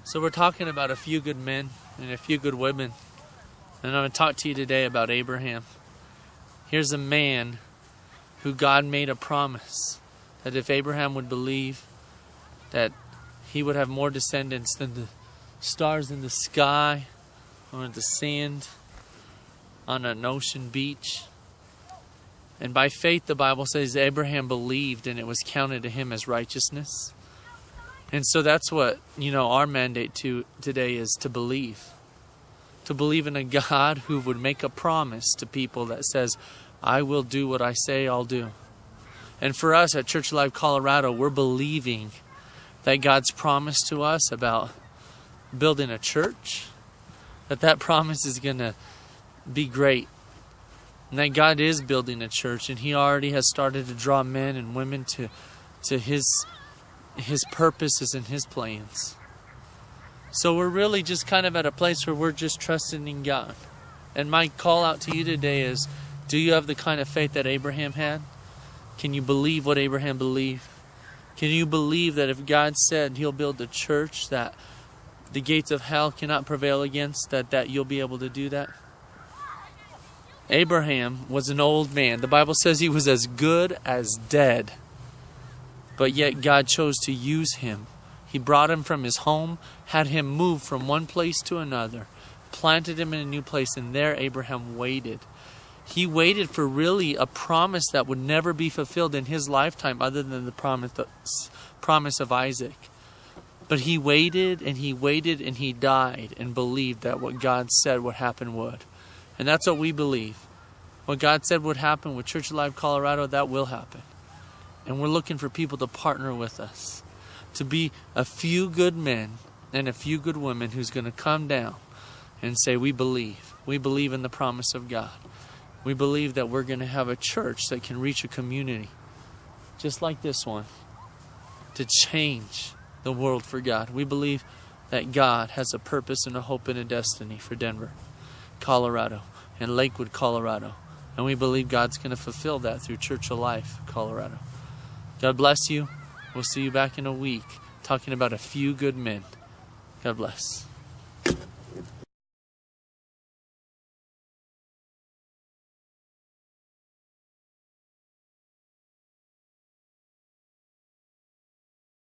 So we're talking about a few good men and a few good women. And I'm going to talk to you today about Abraham. Here's a man who God made a promise that if Abraham would believe, that he would have more descendants than the stars in the sky or the sand on an ocean beach. And by faith, the Bible says Abraham believed and it was counted to him as righteousness. And so that's what, our mandate today is to believe. To believe in a God who would make a promise to people that says, I will do what I say I'll do. And for us at Church Alive Colorado, we're believing that God's promise to us about building a church, that promise is going to be great. And that God is building a church, and He already has started to draw men and women to His purposes and His plans. So we're really just kind of at a place where we're just trusting in God. And my call out to you today is, do you have the kind of faith that Abraham had? Can you believe what Abraham believed? Can you believe that if God said He'll build a church that the gates of hell cannot prevail against, that you'll be able to do that? Abraham was an old man. The Bible says he was as good as dead. But yet God chose to use him. He brought him from his home, had him move from one place to another, planted him in a new place, and there Abraham waited. He waited for really a promise that would never be fulfilled in his lifetime other than the promise of Isaac. But he waited and he waited and he died and believed that what God said would happen would. And that's what we believe. What God said would happen with Church Alive Colorado, that will happen. And we're looking for people to partner with us. To be a few good men and a few good women who's going to come down and say, we believe. We believe in the promise of God. We believe that we're going to have a church that can reach a community just like this one to change the world for God. We believe that God has a purpose and a hope and a destiny for Denver, Colorado, and Lakewood, Colorado. And we believe God's going to fulfill that through Church Alive Colorado. God bless you. We'll see you back in a week talking about a few good men. God bless.